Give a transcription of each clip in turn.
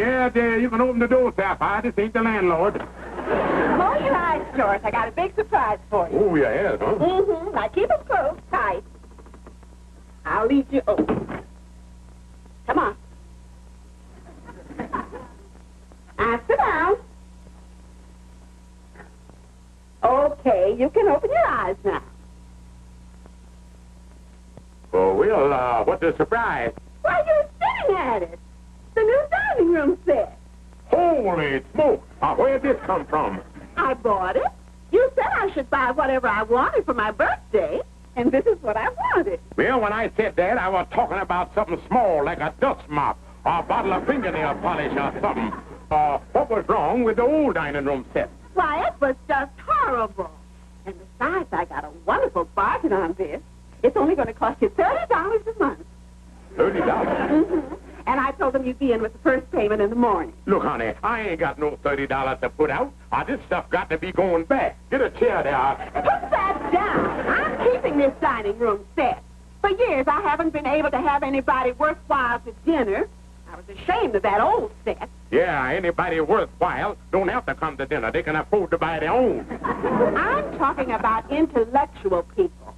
Yeah, there, you can open the door, Sapphire. This ain't the landlord. Close your eyes, George. I got a big surprise for you. Oh, yes, huh? Mm-hmm. Now keep them closed tight. I'll leave you open. Come on. Now sit down. Okay, you can open your eyes now. Oh, well, what's the surprise? Why, you're sitting at it. The new dining room set. Holy smoke! Where'd this come from? I bought it. You said I should buy whatever I wanted for my birthday, and this is what I wanted. Well, when I said that, I was talking about something small, like a dust mop, or a bottle of fingernail polish or something. What was wrong with the old dining room set? Why, it was just horrible. And besides, I got a wonderful bargain on this. It's only going to cost you $30 a month. $30? Mm-hmm. And I told them you'd be in with the first payment in the morning. Look, honey, I ain't got no $30 to put out. This stuff got to be going back. Get a chair there. Put that down. I'm keeping this dining room set. For years, I haven't been able to have anybody worthwhile to dinner. I was ashamed of that old set. Yeah, anybody worthwhile don't have to come to dinner. They can afford to buy their own. I'm talking about intellectual people.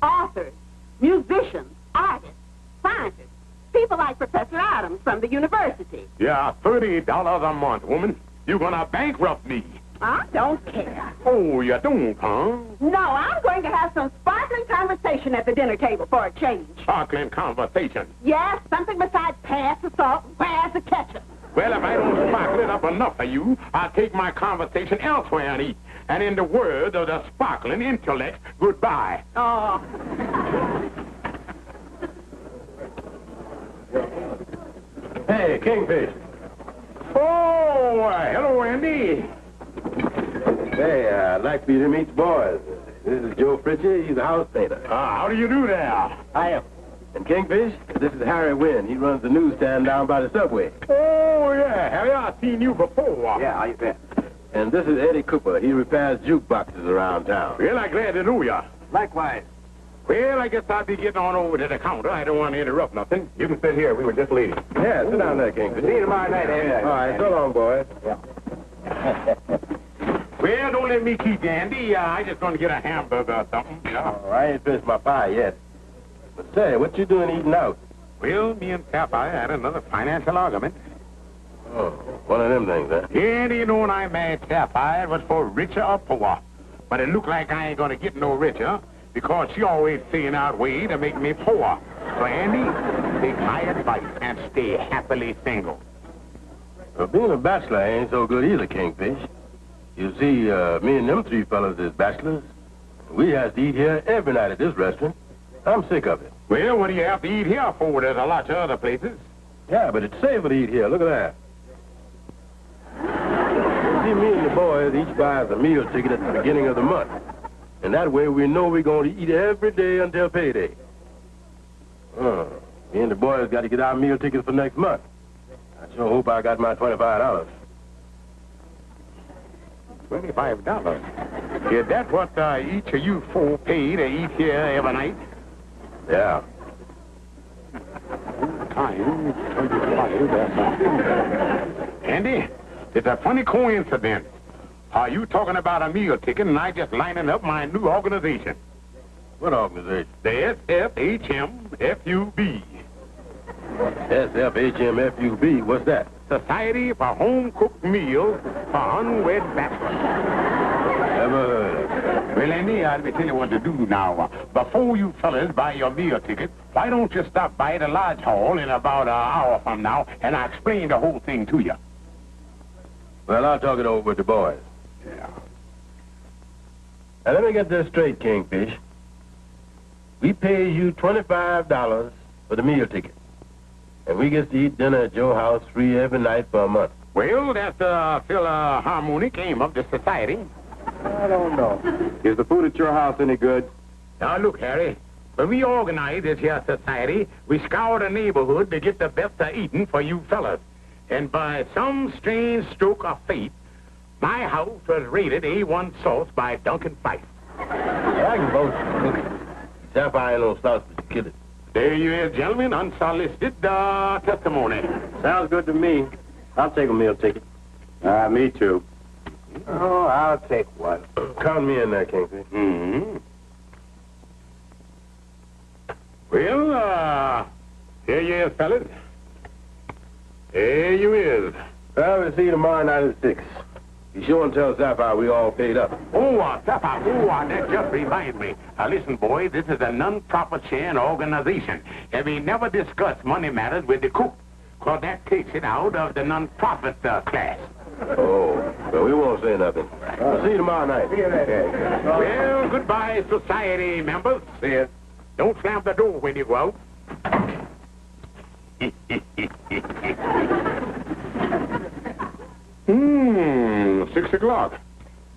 Authors, musicians, artists, scientists. People like Professor Adams from the university. Yeah, $30 a month, woman. You're gonna bankrupt me. I don't care. Oh, you don't, huh? No, I'm going to have some sparkling conversation at the dinner table for a change. Sparkling conversation. Yes, something besides pass the salt and where's the ketchup. Well, if I don't sparkle it up enough for you, I'll take my conversation elsewhere and eat. And in the words of the sparkling intellect, goodbye. Oh. Hey, Kingfish. Oh, hello, Andy. Hey, I'd like for you to meet the boys. This is Joe Fritchie. He's a house painter. How do you do there? Hiya. And Kingfish, this is Harry Wynn. He runs the newsstand down by the subway. Oh, yeah. Harry, I've seen you before. Yeah, how you been? And this is Eddie Cooper. He repairs jukeboxes around town. Well, I'm glad to know you. Likewise. Well, I guess I'll be getting on over to the counter. I don't want to interrupt nothing. You can sit here. We were just leaving. Yeah, sit down there, Kingfish. See you tomorrow night, Andy. All right, so long, boys. Yeah. Well, don't let me keep you, Andy. I just want to get a hamburger or something. Yeah. Oh, I ain't finished my pie yet. But say, what you doing eating out? Well, me and Sapphire had another financial argument. Oh, one of them things, huh? Andy, you know when I married Sapphire, it was for richer or poor. But it looked like I ain't going to get no richer because she always seeing out way to make me poor. So, Andy, take my advice and stay happily single. Well, being a bachelor ain't so good either, Kingfish. You see, me and them three fellas is bachelors. We has to eat here every night at this restaurant. I'm sick of it. Well, what do you have to eat here for? There's a lot of other places. Yeah, but it's safer to eat here. Look at that. See, me and the boys each buys a meal ticket at the beginning of the month. And that way we know we're going to eat every day until payday. Me and the boys got to get our meal tickets for next month. I sure hope I got my $25. $25? Is that what each of you four pay to eat here every night? Yeah. Andy, it's a funny coincidence. Are you talking about a meal ticket and I just lining up my new organization? What organization? The SFHMFUB. SFHMFUB? What's that? Society for Home-Cooked Meals for Unwed Bachelors. Never heard of it. Well, Andy, I'll be telling you what to do now. Before you fellas buy your meal ticket, why don't you stop by the lodge hall in about an hour from now, and I'll explain the whole thing to you. Well, I'll talk it over with the boys. Yeah. Now, let me get this straight, Kingfish. We pay you $25 for the meal ticket. And we get to eat dinner at your house free every night for a month. Well, that's the Philharmonic aim of the society. I don't know. Is the food at your house any good? Now, look, Harry, when we organize this here society, we scour the neighborhood to get the best of eating for you fellas. And by some strange stroke of fate, my house was rated A1 sauce by Duncan Fife. Yeah, I can both. Sapphire ain't no sauce, but you kill it. There you is, gentlemen, unsolicited testimony. Sounds good to me. I'll take a meal ticket. Me too. Oh, I'll take one. Count me in there, Kingfish. Mm-hmm. Well, here you is, fellas. Here you is. Well, we'll see you tomorrow night at 6. Be sure and tell Sapphire we all paid up. Sapphire, that just reminds me. Listen, boys, this is a non-profit sharing organization, and we never discuss money matters with the cook, because that takes it out of the non-profit class. Oh, well, we won't say nothing. I'll see you tomorrow night. Well, goodbye, society members. Don't slam the door when you go out. 6 o'clock.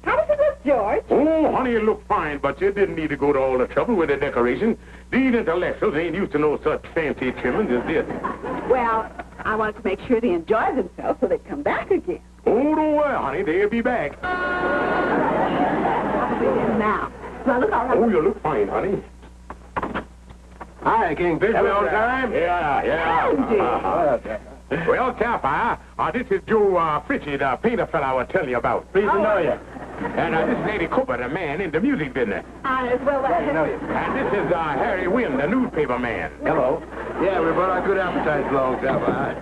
How does it look, George? Oh, honey, it looked fine, but you didn't need to go to all the trouble with the decoration. These intellectuals ain't used to no such fancy trimmings as this. Well, I wanted to make sure they enjoy themselves so they'd come back again. Oh, don't worry, honey. They'll be back. Probably in now. Do I look all right? Oh, you look fine, honey. Hi, Kingfish. Have we on time? Yeah. Well, Sapphire, this is Joe Fritchie, the painter fella I was telling you about. Pleased to know you. And this is Lady Cooper, the man in the music business. As well as... I know you. And this is Harry Wynn, the newspaper man. Hello. Yeah, we brought our good appetites along, Sapphire.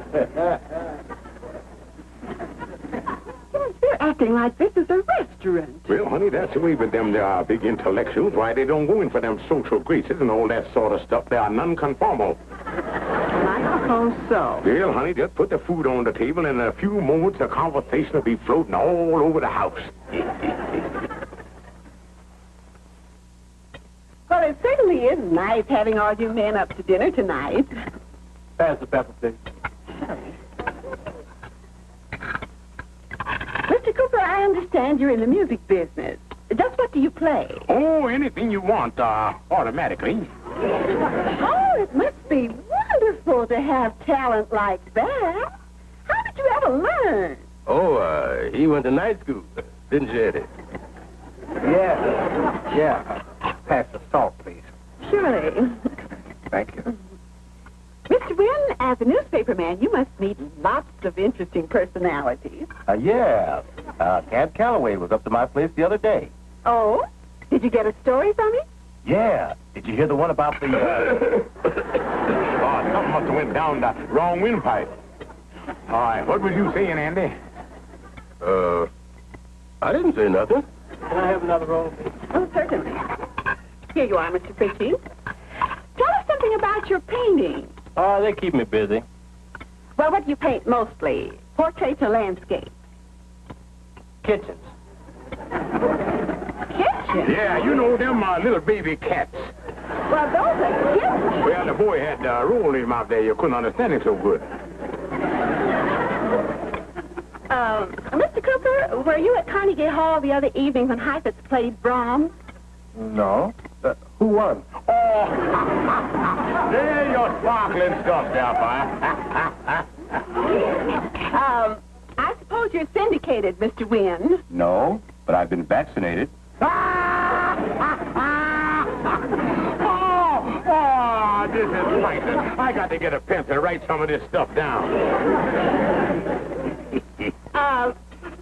George, they're acting like this is a restaurant. Well, honey, that's the way with them. They are big intellectuals. Why, they don't go in for them social graces and all that sort of stuff. They are nonconformal. I suppose so. Well, honey, just put the food on the table, and in a few moments, the conversation will be floating all over the house. Well, it certainly is nice having all you men up to dinner tonight. Pass the pepper, please. Mr. Cooper, I understand you're in the music business. Just what do you play? Oh, anything you want, automatically. Oh, it must be wonderful to have talent like that. How did you ever learn? Oh, he went to night school, didn't you, Eddie? Yeah. Pass the salt, please. Surely. Thank you. Mr. Wynn, as a newspaper man, you must meet lots of interesting personalities. Yeah. Cab Calloway was up to my place the other day. Oh? Did you get a story from him? Yeah. Did you hear the one about the, Something must have went down the wrong windpipe. All right, what was you saying, Andy? I didn't say nothing. Can I have another roll? Oh, certainly. Here you are, Mr. Fritchie. Tell us something about your painting. Oh, they keep me busy. Well, what do you paint mostly? Portraits or landscapes? Kitchens. Kitchens? Yeah, you know them little baby cats. Well, those are kitchens. Well, the boy had roll in him out there. You couldn't understand it so good. Mr. Cooper, were you at Carnegie Hall the other evening when Heifetz played Brahms? No. Who won? Oh, there your sparkling stuff, Sapphire. I suppose you're syndicated, Mr. Wynn. No, but I've been vaccinated. This is priceless. I got to get a pencil to write some of this stuff down.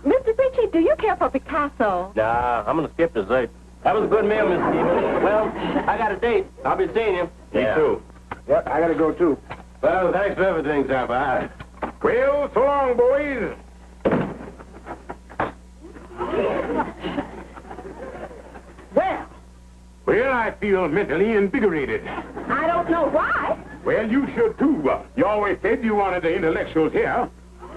Mr. Fritchie, do you care for Picasso? Nah, I'm gonna skip dessert. That was a good meal, Miss Stevens. Well, I got a date. I'll be seeing you. Me too. Yep, I gotta go, too. Well, thanks for everything, Sapphire. Well, so long, boys. Well, I feel mentally invigorated. I don't know why. Well, you should, too. You always said you wanted the intellectuals here.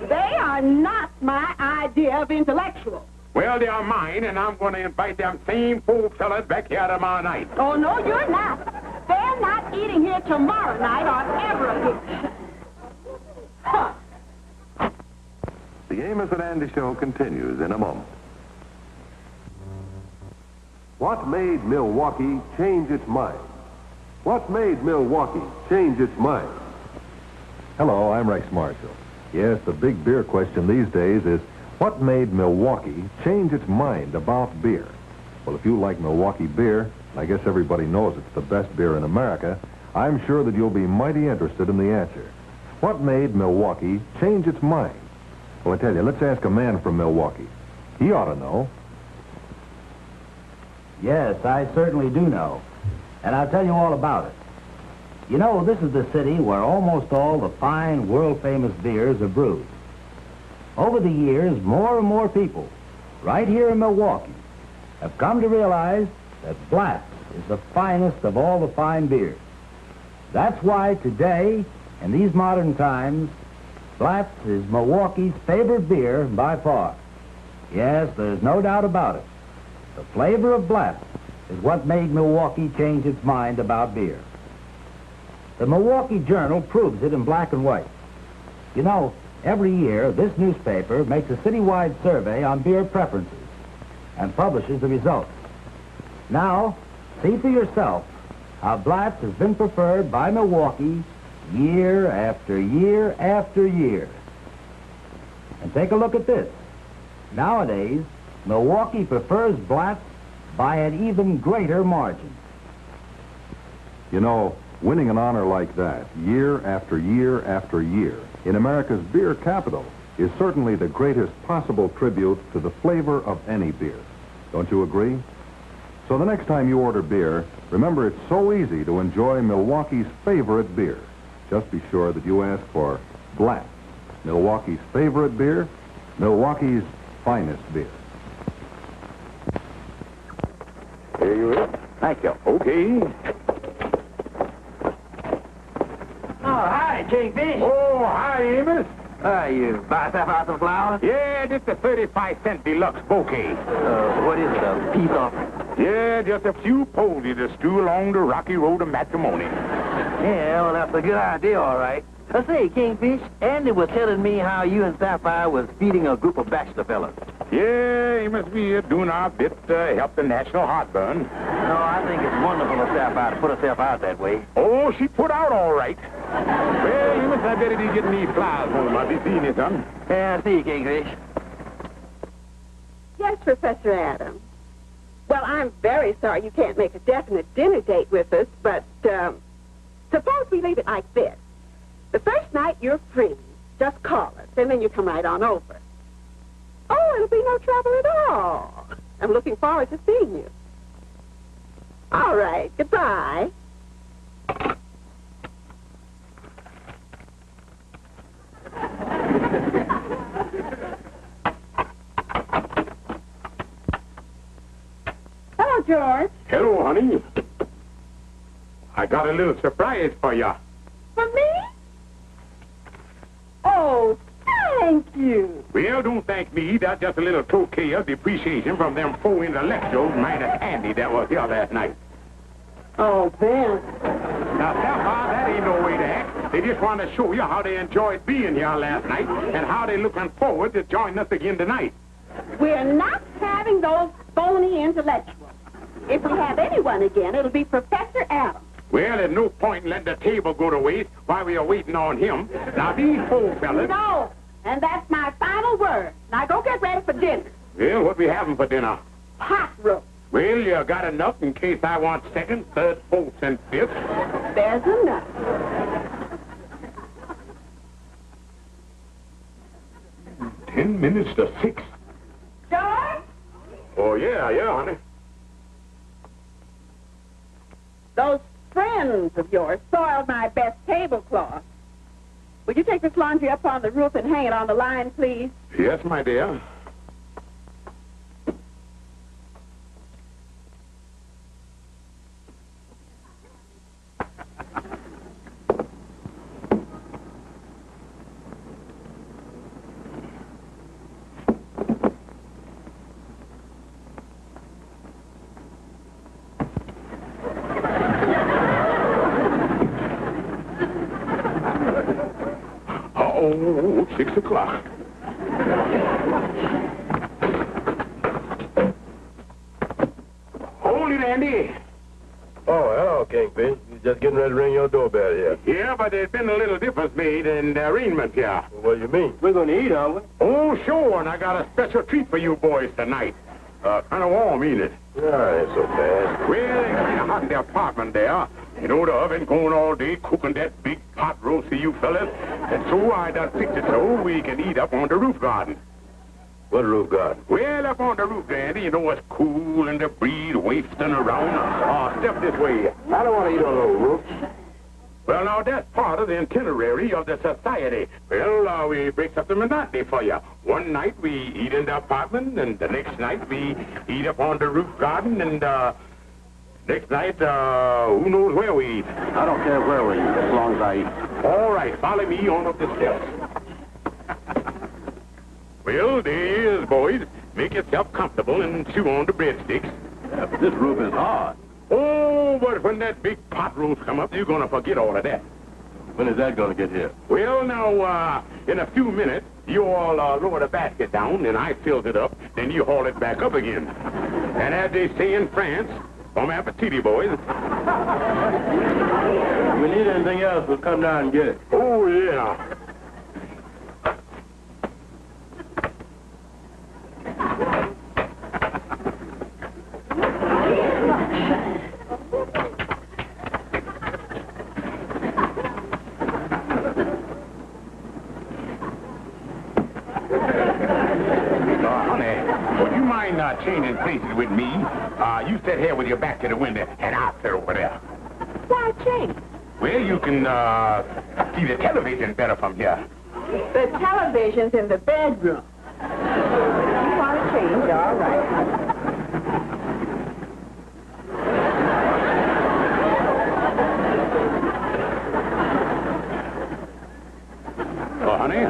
They are not my idea of intellectual. Well, they are mine, and I'm going to invite them same four fellas back here tomorrow night. Oh, no, you're not. They're not eating here tomorrow night or ever again. Huh. The Amos and Andy Show continues in a moment. What made Milwaukee change its mind? What made Milwaukee change its mind? Hello, I'm Rex Marshall. Yes, the big beer question these days is, what made Milwaukee change its mind about beer? Well, if you like Milwaukee beer, I guess everybody knows it's the best beer in America, I'm sure that you'll be mighty interested in the answer. What made Milwaukee change its mind? Well, I tell you, let's ask a man from Milwaukee. He ought to know. Yes, I certainly do know. And I'll tell you all about it. You know, this is the city where almost all the fine, world-famous beers are brewed. Over the years, more and more people, right here in Milwaukee, have come to realize that Blatz is the finest of all the fine beers. That's why today, in these modern times, Blatz is Milwaukee's favorite beer by far. Yes, there's no doubt about it. The flavor of Blatz is what made Milwaukee change its mind about beer. The Milwaukee Journal proves it in black and white. You know, every year, this newspaper makes a citywide survey on beer preferences and publishes the results. Now, see for yourself how Blatz has been preferred by Milwaukee year after year after year. And take a look at this. Nowadays, Milwaukee prefers Blatz by an even greater margin. You know, winning an honor like that, year after year after year, in America's beer capital, is certainly the greatest possible tribute to the flavor of any beer. Don't you agree? So the next time you order beer, remember it's so easy to enjoy Milwaukee's favorite beer. Just be sure that you ask for Blatz, Milwaukee's favorite beer, Milwaukee's finest beer. Here you are. Thank you. Okay. Oh, hi, Kingfish. Oh, hi, Amos. You buy Sapphire some flowers? Yeah, just a 35-cent deluxe bouquet. What is it, a peace offering? Yeah, just a few posies to strew along the rocky road of matrimony. Yeah, well, that's a good idea, all right. Say, Kingfish, Andy was telling me how you and Sapphire was feeding a group of bachelor fellas. Yeah, Amos, we are doing our bit to help the national heartburn. No, I think it's wonderful of Sapphire to put herself out that way. Oh, she put out all right. Well, Amos, I better be getting these flowers home. I'll be seeing you, son. Yeah, I see you, Kingfish. Yes, Professor Adams. Well, I'm very sorry you can't make a definite dinner date with us, but suppose we leave it like this. The first night you're free, just call us, and then you come right on over. Oh, it'll be no trouble at all. I'm looking forward to seeing you. All right, goodbye. Hello, George. Hello, honey. I got a little surprise for you. For me? Oh, thank you. Well, don't thank me. That's just a little token of depreciation from them 4 intellectuals minus Andy that was here last night. Oh, Ben. Now, Sapphire, that ain't no way to act. They just want to show you how they enjoyed being here last night and how they're looking forward to joining us again tonight. We're not having those phony intellectuals. If we have anyone again, it'll be Professor Adams. Well, there's no point in letting the table go to waste while we are waiting on him. Now, these 4 fellas... No, and that's my final word. Now go get ready for dinner. Well, what we having for dinner? Pot roast. Well, you got enough in case I want second, third, fourth, and fifth. There's enough. Ten minutes to 6. George? Oh, yeah, honey. Those friends of yours soiled my best tablecloth. Would you take this laundry up on the roof and hang it on the line, please? Yes, my dear. Oh, 6 o'clock. Hold it, Andy. Oh, hello, Kingfish. You just getting ready to ring your doorbell here. Yeah, but there's been a little difference made in the arrangement here. What do you mean? We're going to eat, aren't we? Oh, sure, and I got a special treat for you boys tonight. Kind of warm, ain't it? No, ain't so bad. Well, it's kind of hot in the apartment there, You know, the oven going all day cooking that big pot roast for you fellas. And so I done fixed it so we can eat up on the roof garden. What roof garden? Well, up on the roof, Dandy, you know, it's cool and the breeze wafting around. Step this way. I don't want to eat on no roof. Well, now, that's part of the itinerary of the society. Well, we break up the monotony for you. One night we eat in the apartment, and the next night we eat up on the roof garden, and, next night, who knows where we eat. I don't care where we eat, as long as I eat. All right, follow me on up the steps. Well, there he is, boys. Make yourself comfortable and chew on the breadsticks. Yeah, but this roof is hard. Oh, but when that big pot roast come up, you're going to forget all of that. When is that going to get here? Well, now, in a few minutes, you all lower the basket down, and I fills it up, then you haul it back up again. And as they say in France, bon appetit, boys. If we need anything else, we'll come down and get it. Oh, yeah. Changing places with me. You sit here with your back to the window, and I'll sit over there. Why change? Well, you can see the television better from here. The television's in the bedroom. You want to change, all right. Oh, honey,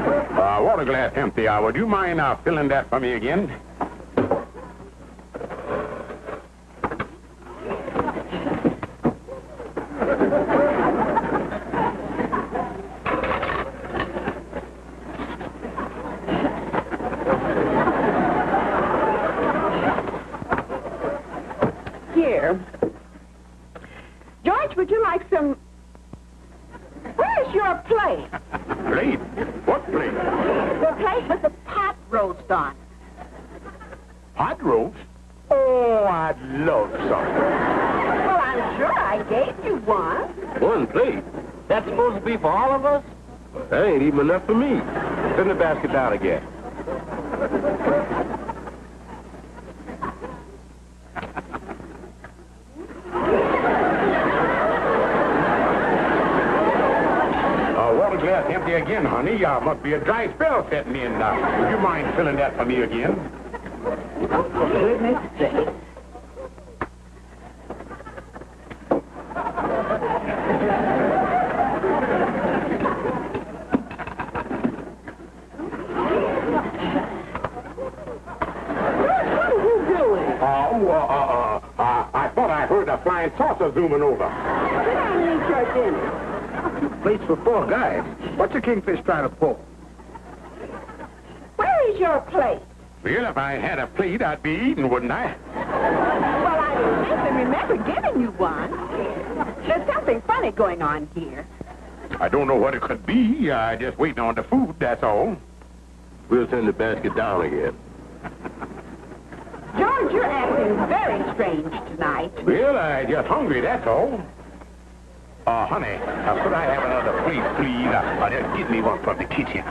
water glass empty. Would you mind filling that for me again? Here. George, would you like some... Where's your plate? Plate? What plate? The plate with the pot roast on it. Pot roast? Oh, I'd love some. Well, I'm sure I gave you one. One plate? That's supposed to be for all of us? That ain't even enough for me. Send the basket down again. Water glass empty again, honey. Must be a dry spell setting in. Would you mind filling that for me again? Oh, for goodness sake. I thought I heard a flying saucer zooming over. Sit down and eat your dinner. Plates for 4 guys. What's a Kingfish trying to pull? Where is your plate? Well, if I had a plate, I'd be eating, wouldn't I? Well, I distinctly remember giving you one. There's something funny going on here. I don't know what it could be. Just waiting on the food, that's all. We'll send the basket down again. George, you're acting very strange tonight. Well, I'm just hungry, that's all. Honey, could I have another plate, please? Just get me one from the kitchen.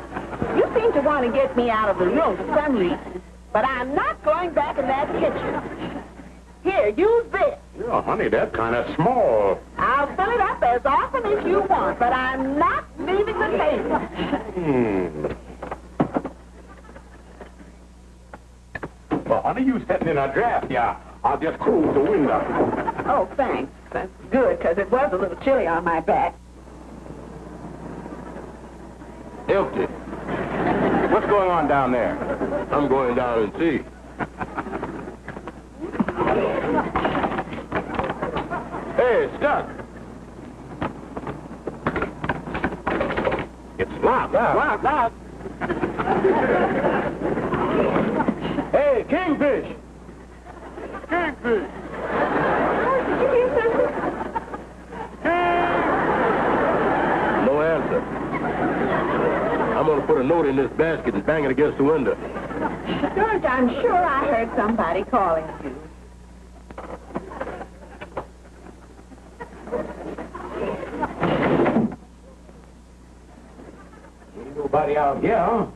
You seem to want to get me out of the room for some reason, but I'm not going back in that kitchen. Here, use this. Yeah, honey, that's kind of small. I'll fill it up as often as you want, but I'm not leaving the table. Well, honey, you sitting in a draft, yeah. I'll just close the window. Oh, thanks. That's good, because it was a little chilly on my back. Empty. What's going on down there? I'm going down and see. Hey, it's stuck. It's locked. Locked. Hey, Kingfish! Kingfish! Did you hear something? No answer. I'm going to put a note in this basket and bang it against the window. George, I'm sure I heard somebody calling you. out here.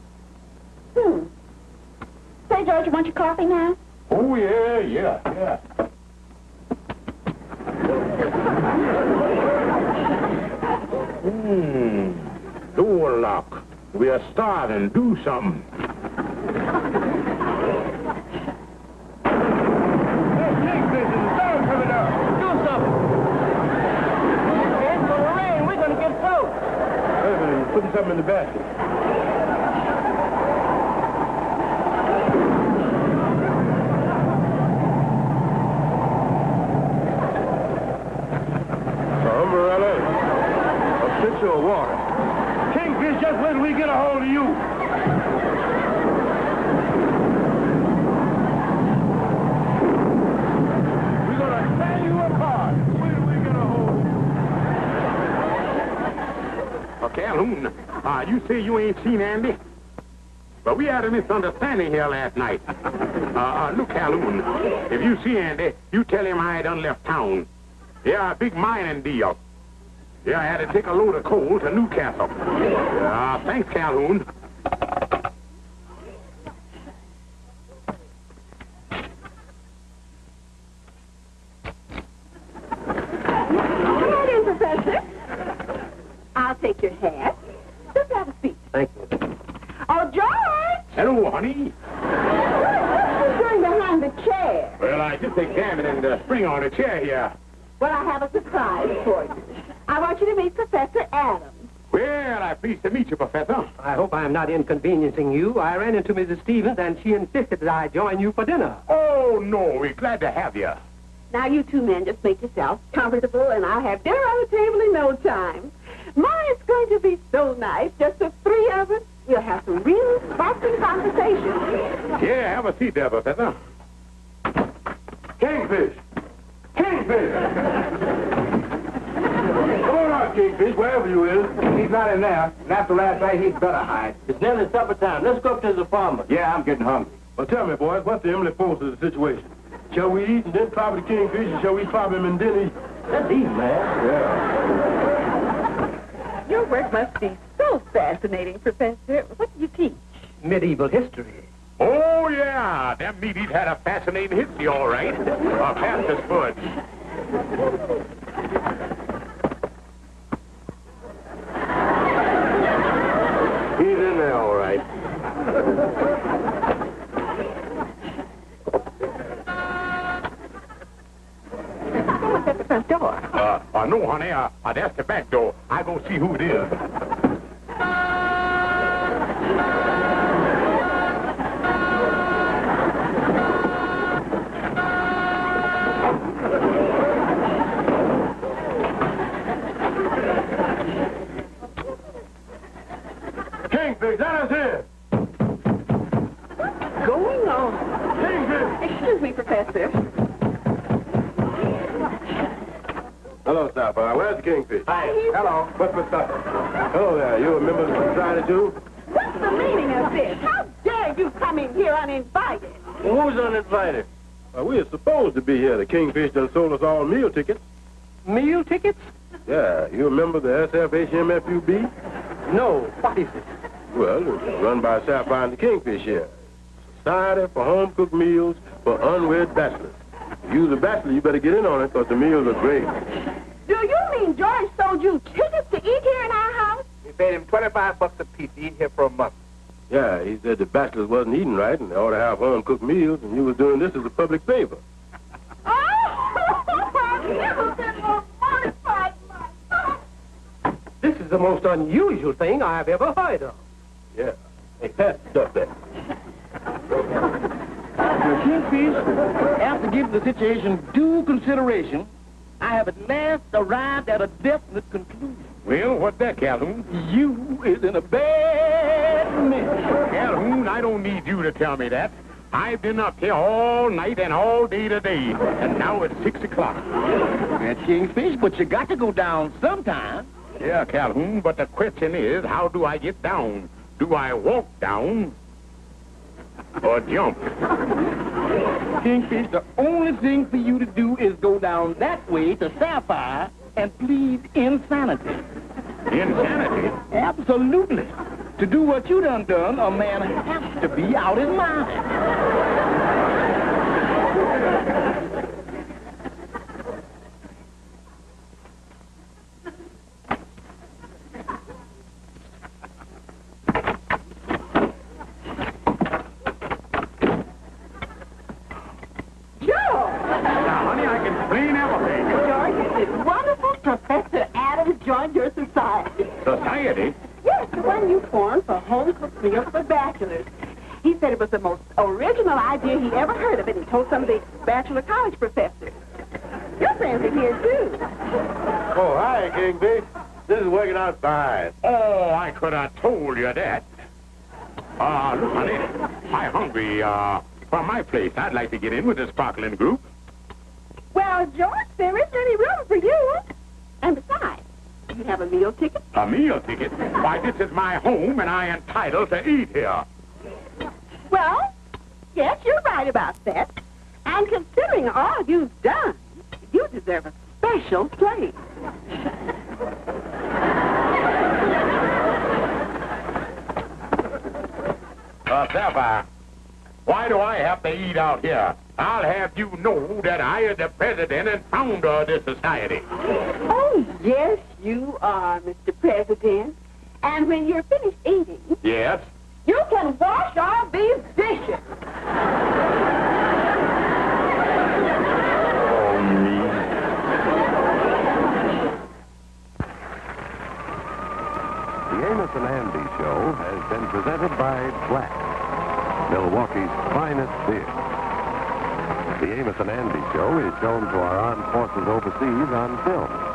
Say, George, you want your coffee now? Oh, yeah. Door lock. We are starving. Do something. Hey, Kingfish, the storm coming up. Do something. It's gonna rain. We're gonna get soaked. Wait a minute, putting something in the basket. Umbrella, a pitcher of water. Kingfish, just wait till we get a hold of you. We're gonna tear you apart. Wait till we get a hold. Calhoun, you say you ain't seen Andy? But we had a misunderstanding here last night. Look, Calhoun, if you see Andy, you tell him I done left town. Yeah, a big mining deal. Yeah, I had to take a load of coal to Newcastle. Thanks, Calhoun. Come on in, Professor. I'll take your hat. Just have a seat. Thank you. Oh, George! Hello, honey. What are you doing behind the chair? Well, I just examining the spring on the chair here. Well, I have a surprise for you. I want you to meet Professor Adams. Well, I'm pleased to meet you, Professor. I hope I am not inconveniencing you. I ran into Mrs. Stevens, and she insisted that I join you for dinner. Oh, no, we're glad to have you. Now, you two men just make yourselves comfortable, and I'll have dinner on the table in no time. My, it's going to be so nice, just the three of us. We'll have some real sparkling conversation. Yeah, have a seat there, Professor. Kingfish! Kingfish! Come on out, Kingfish, wherever you is. He's not in there. And after last night, he'd better hide. It's nearly supper time. Let's go up to his apartment. Yeah, I'm getting hungry. Well, tell me, boys, what's the Emily force of the situation? Shall we eat and then clobber the Kingfish, or shall we clobber him and then eat? Let's eat, man. Yeah. Your work must be so fascinating, Professor. What do you teach? Medieval history. Oh, yeah, them meaties had a fascinating history, all right. Pass this fudge. He's in there, all right. Someone's at the front door. No, honey, that's the back door. I go see who it is. Kingfish, let us in. What's going on? Kingfish! Excuse me, Professor. Hello, Sapphire. Where's the Kingfish? Hi. Hello. What's the stuff? Hello there. You a member of the society, too? What's the meaning of this? How dare you come in here uninvited? Well, who's uninvited? We are supposed to be here. The Kingfish done sold us all meal tickets. Meal tickets? Yeah, you remember the SFHMFUB? No. What is it? Well, it's run by Sapphire and the Kingfish here. Society for home-cooked meals for unwed bachelors. If you're a bachelor, you better get in on it, because the meals are great. Do you mean George sold you tickets to eat here in our house? We paid him $25 a piece to eat here for a month. Yeah, he said the bachelors wasn't eating right, and they ought to have home-cooked meals, and you was doing this as a public favor. Oh, I've never been more mortified in my life. This is the most unusual thing I've ever heard of. Yeah. Hey, pass the stuff there. Kingfish, after giving the situation due consideration, I have at last arrived at a definite conclusion. Well, what's that, Calhoun? You is in a bad mess. Calhoun, I don't need you to tell me that. I've been up here all night and all day today, and now it's 6 o'clock. That Kingfish, but you got to go down sometime. Yeah, Calhoun, but the question is, how do I get down? Do I walk down or jump? Kingfish, the only thing for you to do is go down that way to Sapphire and plead insanity. Insanity? Absolutely. To do what you done, a man has to be out his mind. Now, honey, I can explain everything. George, it's wonderful Professor Adams joined your society. Society? Yes, the one you formed for home-cooked meals for bachelors. He said it was the most original idea he ever heard of, and he told some of the bachelor college professors. Your friends are here, too. Oh, hi, Kingfish. This is working out fine. Oh, I could have told you that. Look, honey, I'm hungry. From my place, I'd like to get in with the sparkling group. Well, George, there isn't any room for you. And besides, you have a meal ticket. A meal ticket? Why, this is my home, and I am entitled to eat here. Well, yes, you're right about that. And considering all you've done, you deserve a special place. Sapphire, why do I have to eat out here? I'll have you know that I am the president and founder of this society. Oh, yes, you are, Mr. President. And when you're finished eating, Yes? you can wash all these dishes. Oh, me. The Amos and Andy Show has been presented by Black, Milwaukee's finest beer. The Amos and Andy Show is shown to our armed forces overseas on film.